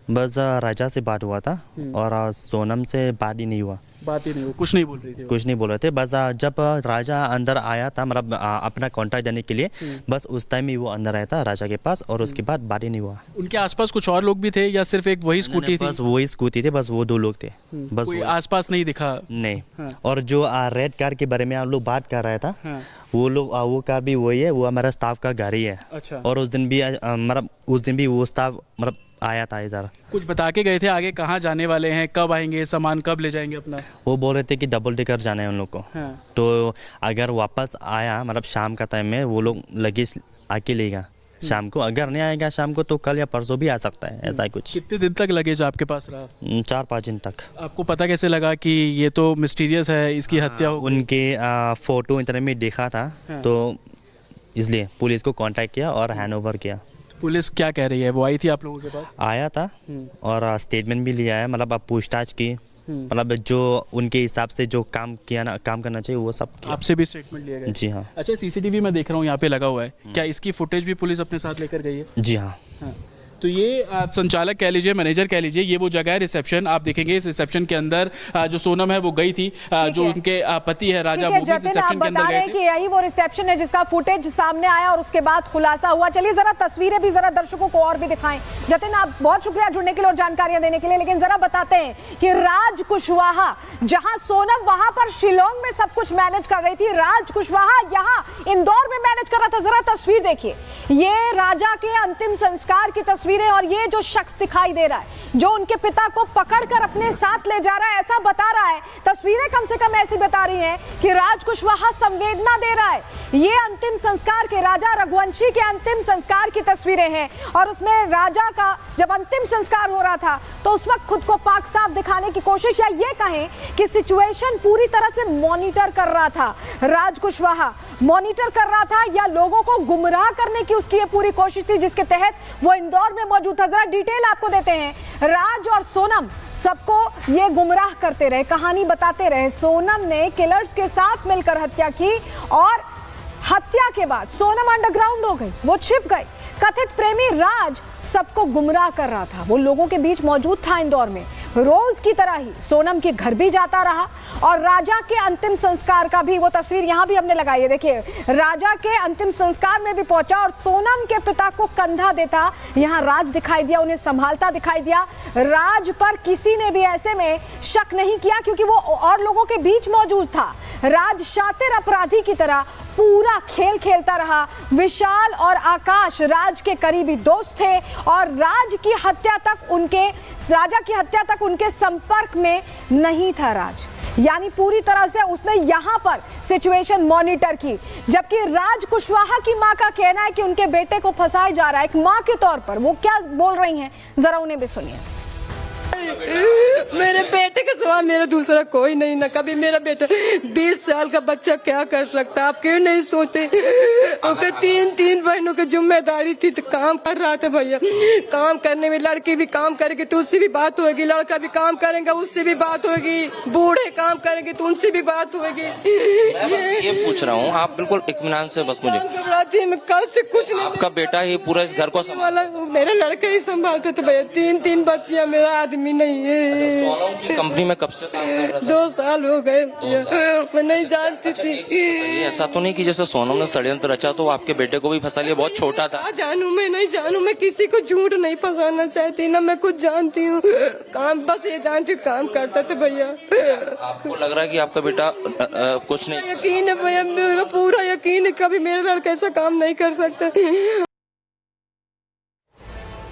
बस राजा से बात हुआ था और सोनम से बात ही नहीं हुआ, बात ही नहीं हो, कुछ नहीं बोल रही थी वो। कुछ नहीं बोल रहे थे। बस जब राजा अंदर आया था, मतलब अपना कॉन्टैक्ट देने के लिए, बस उस टाइम ही वो अंदर आया था राजा के पास, और उसके बाद बात ही नहीं हुआ। उनके आसपास कुछ और लोग भी थे या सिर्फ एक वही स्कूटी थी? बस वही स्कूटी थी, बस वो 2 लोग थे, बस कोई वो- आसपास नहीं दिखा? नहीं। हाँ। और जो रेड कार के बारे में आप लोग बात कर रहा था, हाँ। वो लोग वो कार भी वही है, वो हमारा स्टाफ का गाड़ी है। अच्छा। और उस दिन भी मतलब उस दिन भी वो स्टाफ मतलब आया था इधर। कुछ बता के गए थे आगे कहाँ जाने वाले हैं, कब आएंगे, सामान कब ले जाएंगे अपना? वो बोल रहे थे कि डबल डेकर जाना है उन लोग को। हाँ। तो अगर वापस आया, मतलब शाम का टाइम में, वो लोग लगेज आके लेगा शाम को। अगर नहीं आएगा शाम को तो कल या परसों भी आ सकता है, ऐसा ही कुछ। कितने दिन तक लगेज आपके पास रहा? 4-5 दिन तक। आपको पता कैसे लगा कि ये तो मिस्टीरियस है, इसकी हत्या हो? उनके फोटो इंटरनेट में देखा था, हाँ। तो इसलिए पुलिस को कांटेक्ट किया और हैंड ओवर किया। पुलिस क्या कह रही है? वो आई थी आप लोगों के पास? आया था और स्टेटमेंट भी लिया है, मतलब अब पूछताछ की, मतलब जो उनके हिसाब से जो काम किया ना, काम करना चाहिए वो सब किया। आपसे भी स्टेटमेंट लिया गया? जी हाँ। अच्छा, सीसीटीवी मैं देख रहा हूँ यहाँ पे लगा हुआ है, क्या इसकी फुटेज भी पुलिस अपने साथ लेकर गई है? जी हाँ। हाँ। तो ये संचालक कह लीजिए, मैनेजर कह लीजिए, ये वो जगह है रिसेप्शन। आप देखेंगे इस रिसेप्शन के अंदर जो सोनम है वो गई थी, जो उनके पति है राजा, वो भी जतिन, आप रिसेप्शन के बता अंदर रहे गए हैं थे। कि यही वो रिसेप्शन है जिसका फुटेज सामने आया और उसके बाद खुलासा हुआ। चलिए जरा तस्वीरें भी जरा दर्शकों को और भी दिखाएं। जतिन, आप बहुत शुक्रिया जुड़ने के लिए और जानकारियां देने के लिए, लेकिन जरा बताते हैं कि राज कुशवाहा, जहां सोनम वहां पर शिलोंग में सब कुछ मैनेज कर रही थी, राज कुशवाहा यहां इंदौर में मैनेज कर रहा था। जरा तस्वीर देखिए, ये राजा के अंतिम संस्कार की तस्वीरें, और ये जो शख्स दिखाई दे रहा है जो उनके पिता को पकड़कर अपने साथ ले जा रहा है, ऐसा बता रहा है। तस्वीरें कम से कम ऐसी बता रही हैं कि राज कुशवाहा संवेदना दे रहा है। ये अंतिम संस्कार के, राजा रघुवंशी के अंतिम संस्कार की तस्वीरें हैं, और उसमें राजा का जब अंतिम संस्कार हो रहा था तो उस वक्त खुद को पाक साफ दिखाने की कोशिश, या ये कहें कि सिचुएशन पूरी तरह से मॉनिटर कर रहा था। राज कुशवाहा मॉनिटर कर रहा था या लोगों को गुमराह करने की उसकी ये पूरी कोशिश थी, जिसके तहत वो इंदौर में मौजूद था। जरा डिटेल आपको देते हैं। राज और सोनम सबको ये गुमराह करते रहे, कहानी बताते रहे। सोनम ने किलर्स के साथ मिलकर हत्या की, और हत्या के बाद सोनम अंडरग्राउंड हो गई, वो छिप गई। कथित प्रेमी राज सबको गुमराह कर रहा था, वो लोगों के बीच मौजूद था इंदौर में, रोज की तरह ही सोनम के घर भी जाता रहा, और राजा के अंतिम संस्कार का भी वो तस्वीर यहां भी हमने लगाई है। देखिए, राजा के अंतिम संस्कार में भी पहुंचा और सोनम के पिता को कंधा देता यहां राज दिखाई दिया, उन्हें संभालता दिखाई दिया। राज पर किसी ने भी ऐसे में शक नहीं किया क्योंकि वो और लोगों के बीच मौजूद था। राज शातिर अपराधी की तरह पूरा खेल खेलता रहा। विशाल और आकाश राज के करीबी दोस्त थे, और राजा की हत्या तक उनके संपर्क में नहीं था राज। यानी पूरी तरह से उसने यहां पर सिचुएशन मॉनिटर की। जबकि राज कुशवाहा की मां का कहना है कि उनके बेटे को फंसाया जा रहा है, एक मां के तौर पर वो क्या बोल रही हैं, जरा उन्हें भी सुनिए। मेरे बेटे के सिवा मेरा दूसरा कोई नहीं, ना कभी मेरा बेटा 20 साल का बच्चा क्या कर सकता, आप क्यों नहीं सोते? ओके, 3 बहनों की जिम्मेदारी थी, तो काम कर रहा था भैया। काम करने में लड़की भी काम करेगी तो उससे भी बात होगी, लड़का भी काम करेगा उससे भी बात होगी, बूढ़े काम करेंगे तो उनसे भी बात होगी। ये पूछ रहा हूँ, आप बिल्कुल इत्मीनान से बस मुझे, घबराती मैं कल से कुछ नहीं। आपका बेटा ही पूरा इस घर को वाला मेरा लड़का ही संभालता था भैया। 3 बच्चियां, मेरा आदमी नहीं है। सोनम की कंपनी में कब से काम कर रहा था? 2 साल हो गए, मैं नहीं जानती थी। ये ऐसा तो नहीं कि जैसे सोनम ने षड्यंत्र रचा तो वो आपके बेटे को भी फंसा लिया, बहुत छोटा था। जानू मैं नहीं जानू, मैं किसी को झूठ नहीं फंसाना चाहती, ना मैं कुछ जानती हूँ। काम बस ये जानती हूँ, काम करता था भैया। आपको लग रहा है कि आपका बेटा कुछ नहीं? यकीन है भैया, मेरा पूरा यकीन है, कभी मेरा लड़का ऐसा काम नहीं कर सकता।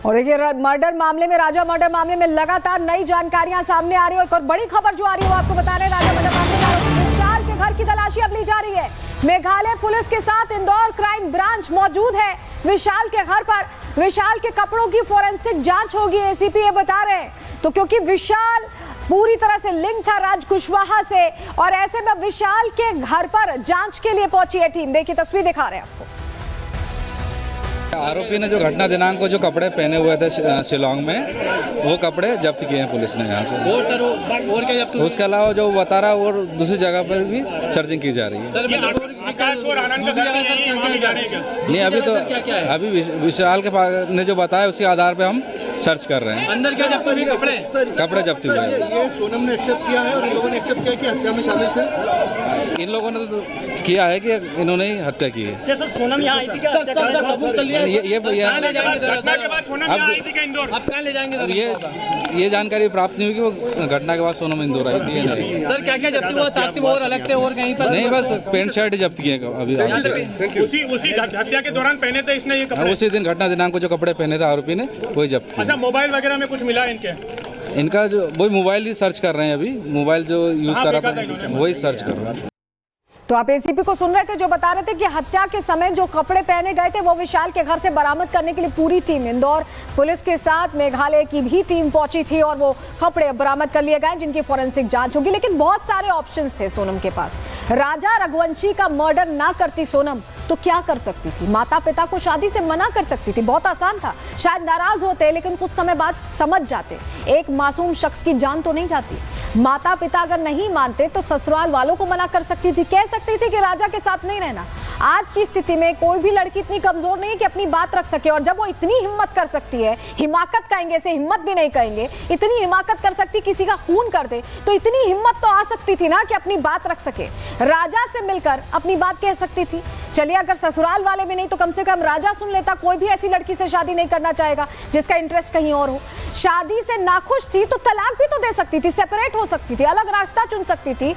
और देखिए, मर्डर मामले में, राजा मर्डर मामले में लगातार नई जानकारियां सामने आ रही है। एक और बड़ी खबर जो आ रही है वो आपको बता रहे हैं, राजा मर्डर मामले में विशाल के घर की तलाशी अब ली जा रही है। मेघालय पुलिस के साथ इंदौर क्राइम ब्रांच मौजूद है विशाल के घर पर। विशाल के कपड़ों की फोरेंसिक जांच होगी, एसीपी ये बता रहे हैं। तो क्योंकि विशाल पूरी तरह से लिंक था राज कुशवाहा से, और ऐसे में विशाल के घर पर जांच के लिए पहुंची है टीम। देखिए, तस्वीर दिखा रहे हैं आपको। आरोपी ने जो घटना दिनांक को जो कपड़े पहने हुए थे शिलोंग में, वो कपड़े जब्त किए हैं पुलिस ने यहाँ से। और क्या जब्त? उसके अलावा जो बता रहा है, और दूसरी जगह पर भी सर्चिंग की जा रही है। नहीं, अभी तो विशाल के ने जो बताया उसके आधार पे हम सर्च कर रहे हैं। अंदर क्या जब्त हुए? कपड़े जब्त हुए हैं। ये सोनम ने एक्सेप्ट किया है और इन लोगों ने एक्सेप्ट किया कि हत्या में शामिल थे। इन लोगों ने तो किया है कि इन्होंने ही हत्या की है। सर सोनम यहाँ आई थी क्या? कबूल कर लिया। घटना के बाद सोनम यहाँ आई थी क्या इंदौर? अब कहाँ ले जाएंगे? ये जानकारी प्राप्त नहीं हुई कि वो घटना के बाद सोनम इंदौर आई थी। सर क्या क्या जब्त हुआ? साथ और अलग थे और कहीं पर नहीं, बस पैंट शर्ट जब्त किए अभी। उसी हत्या के दौरान पहने थे इसने ये कपड़े? उसी दिन घटना दिनांक को जो कपड़े पहने थे आरोपी ने वही जब्त किए। अच्छा, मोबाइल वगैरह में कुछ मिला इनके? इनका जो वही मोबाइल ही सर्च कर रहे हैं अभी। मोबाइल जो यूज कर रहा था वही सर्च कर रहा है। तो आप एसीपी को सुन रहे थे जो बता रहे थे कि हत्या के समय जो कपड़े पहने गए थे वो विशाल के घर से बरामद करने के लिए पूरी टीम इंदौर पुलिस के साथ मेघालय की भी टीम पहुंची थी और वो कपड़े बरामद कर लिए गए जिनकी फोरेंसिक जांच होगी। लेकिन बहुत सारे ऑप्शंस थे सोनम के पास। राजा रघुवंशी का मर्डर ना करती सोनम तो क्या कर सकती थी? माता पिता को शादी से मना कर सकती थी, बहुत आसान था। शायद नाराज होते लेकिन कुछ समय बाद समझ जाते। एक मासूम शख्स की जान तो नहीं जाती। माता पिता अगर नहीं मानते तो ससुराल वालों को मना कर सकती थी, कह सकती थी कि राजा के साथ नहीं रहना। आज की स्थिति में कोई भी लड़की इतनी कमजोर नहीं है कि अपनी बात रख सके। और जब वो इतनी हिम्मत कर सकती है, हिमाकत कहेंगे इसे, हिम्मत भी नहीं कहेंगे, इतनी हिमाकत कर सकती किसी का खून कर दे, तो इतनी हिम्मत तो आ सकती थी ना कि अपनी बात रख सके। राजा से मिलकर अपनी बात कह सकती थी। चलिए अगर ससुराल वाले भी नहीं तो कम से कम राजा सुन लेता। कोई भी ऐसी लड़की से शादी नहीं करना चाहेगा जिसका इंटरेस्ट कहीं और हो। शादी से नाखुश थी तो तलाक भी तो दे सकती थी, सेपरेट हो सकती थी, अलग रास्ता चुन सकती थी,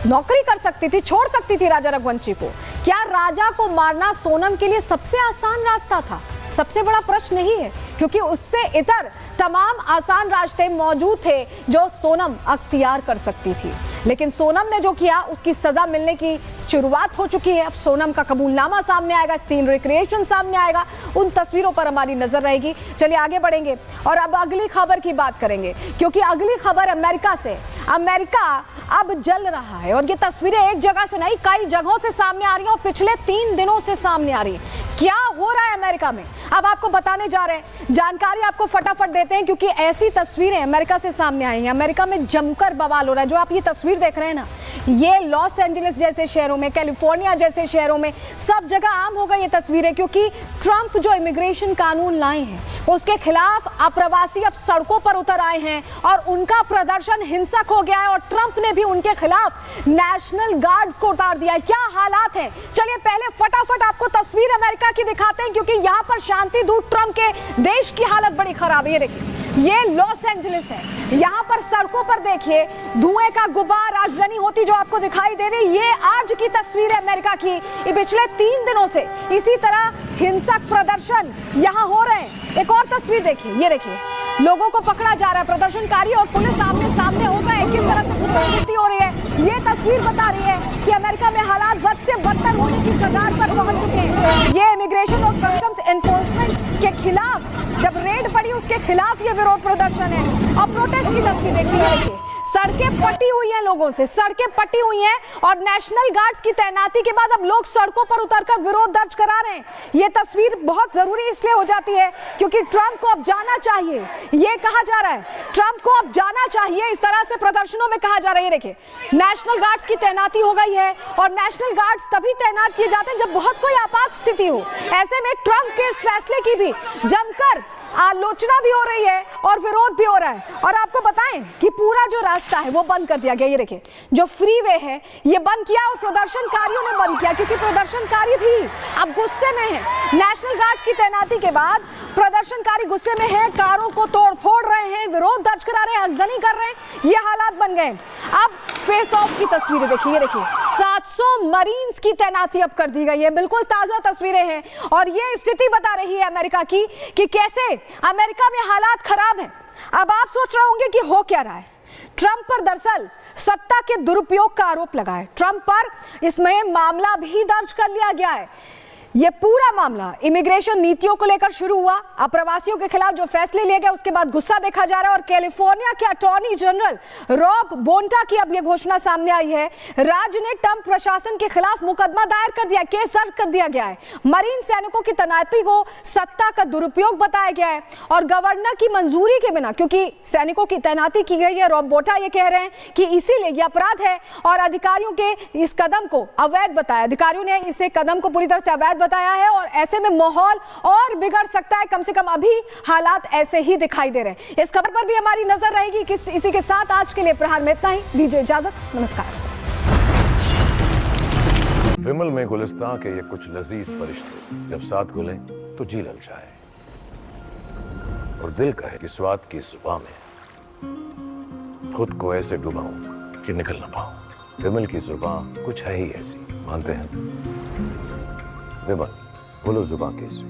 नौकरी कर सकती थी, छोड़ सकती थी राजा रघुवंशी को। क्या राजा को मारना सोनम के लिए सबसे आसान रास्ता था? सबसे बड़ा प्रश्न नहीं है, क्योंकि उससे इतर तमाम आसान रास्ते मौजूद थे जो सोनम अख्तियार कर सकती थी। लेकिन सोनम ने जो किया उसकी सजा मिलने की शुरुआत हो चुकी है। अब सोनम का कबूलनामा सामने आएगा, सीन रिक्रिएशन सामने आएगा, उन तस्वीरों पर हमारी नजर रहेगी। चलिए आगे बढ़ेंगे और अब अगली खबर की बात करेंगे, क्योंकि अगली खबर अमेरिका से। अमेरिका अब जल रहा है और ये तस्वीरें एक जगह से नहीं कई जगहों से सामने आ रही हैं और पिछले 3 दिनों से सामने आ रही है। क्या हो रहा है अमेरिका में अब आपको बताने जा रहे हैं। जानकारी आपको फटाफट देते हैं क्योंकि ऐसी तस्वीरें अमेरिका से सामने आई हैं। अमेरिका में जमकर बवाल हो रहा है। जो आप ये तस्वीर देख रहे हैं ना, ये लॉस एंजलिस जैसे शहरों में, कैलिफोर्निया जैसे शहरों में सब जगह आम हो गई ये तस्वीरें, क्योंकि ट्रंप जो इमिग्रेशन कानून लाए हैं उसके खिलाफ अप्रवासी अब सड़कों पर उतर आए हैं और उनका प्रदर्शन हिंसक हो गया है और ट्रंप ने भी उनके खिलाफ नेशनल गार्ड्स को उतार दिया है। क्या हालात हैं, चलिए पहले फटाफट आपको तस्वीर अमेरिका की दिखाते हैं, क्योंकि यहाँ पर शांति दूत ट्रंप के देश की हालत बड़ी खराब है। ये देखिए, ये लॉस एंजलिस है। यहाँ पर सड़कों पर देखिए धुएं का गुबार, आगजनी होती जो आपको दिखाई दे रही। ये आज की तस्वीर है अमेरिका की। ये पिछले 3 दिनों से इसी तरह हिंसक प्रदर्शन यहाँ हो रहे हैं। एक और तस्वीर देखिए, ये देखिए लोगों को पकड़ा जा रहा है, प्रदर्शनकारी और पुलिस आमने सामने हो गए। किस तरह से गुत्थागुत्थी हो रही है ये तस्वीर बता रही है कि अमेरिका में हालात बद से बदतर होने की कगार पर पहुंच चुके हैं। ये इमिग्रेशन और कस्टम्स एनफोर्समेंट के खिलाफ जब रेड पड़ी उसके खिलाफ ये विरोध प्रदर्शन है। और प्रोटेस्ट की तस्वीर देखिए, सड़कें पटी हुई हैं लोगों से, सड़कें पटी हुई हैं और नेशनल गार्ड्स की तैनाती के बाद अब लोग सड़कों पर उतरकर विरोध दर्ज करा रहे हैं। ये तस्वीर बहुत जरूरी इसलिए हो जाती है क्योंकि ट्रंप को अब जाना चाहिए, ये कहा जा रहा है। ट्रंप को अब जाना चाहिए, इस तरह से प्रदर्शनों में कहा जा रहा है। ये देखिए नेशनल गार्ड्स की तैनाती हो गई है और नेशनल गार्ड्स तभी तैनात किए जाते हैं जब बहुत कोई आपात स्थिति हो। ऐसे में ट्रंप के इस फैसले की भी जमकर आलोचना भी हो रही है और विरोध भी हो रहा है। और आपको बताएं कि पूरा जो रास्ता है वो बंद कर दिया गया। ये देखिए जो फ्रीवे है ये बंद किया और प्रदर्शनकारियों ने बंद किया, क्योंकि प्रदर्शनकारी भी अब गुस्से में है। नेशनल गार्ड्स की तैनाती के बाद प्रदर्शनकारी गुस्से में है, कारों को तोड़ फोड़ रहे हैं, विरोध दर्ज करा रहे हैं, आगजनी कर रहे हैं। ये हालात बन गए। अब फेस ऑफ की तस्वीरें देखिए, ये देखिए 700 मरीन्स की तैनाती अब कर दी गई है। बिल्कुल ताजा तस्वीरें हैं और ये स्थिति बता रही है अमेरिका की कि कैसे अमेरिका में हालात खराब हैं। अब आप सोच रहे होंगे कि हो क्या रहा है। ट्रंप पर दरअसल सत्ता के दुरुपयोग का आरोप लगा है। ट्रंप पर इसमें मामला भी दर्ज कर लिया गया है। ये पूरा मामला इमिग्रेशन नीतियों को लेकर शुरू हुआ। अप्रवासियों के खिलाफ जो फैसले लिए गए उसके बाद गुस्सा देखा जा रहा है और कैलिफोर्निया के अटॉर्नी जनरल रॉब बोंटा की अब ये घोषणा सामने आई है। राज्य ने ट्रंप प्रशासन के खिलाफ मुकदमा दायर कर दिया, केस दर्ज कर दिया गया है। मरीन सैनिकों की तैनाती को सत्ता का दुरुपयोग बताया गया है और गवर्नर की मंजूरी के बिना, क्योंकि सैनिकों की तैनाती की गई है। रॉब बोंटा ये कह रहे हैं कि इसीलिए ये अपराध है और अधिकारियों के इस कदम को अवैध बताया। अधिकारियों ने इसे कदम को पूरी तरह से अवैध बताया है और ऐसे में माहौल और बिगड़ सकता है। कम से कम अभी हालात ऐसे ही दिखाई दे रहे हैं। इस खबर पर भी हमारी नजर रहेगी। इसी के साथ आज के लिए प्रहार में इतना ही। दीजिए इजाजत, नमस्कार। विमल में गुलिस्तां के ये कुछ लजीज फरिश्ते जब साथ घुले तो जी ललचाए और दिल कहे कि स्वाद की जुबान में खुद को ऐसे डुबाऊं कि निकल ना पाऊं। विमल की जुबान कुछ है ही ऐसी, मानते हैं? विमल बोलो जुबान कैसी?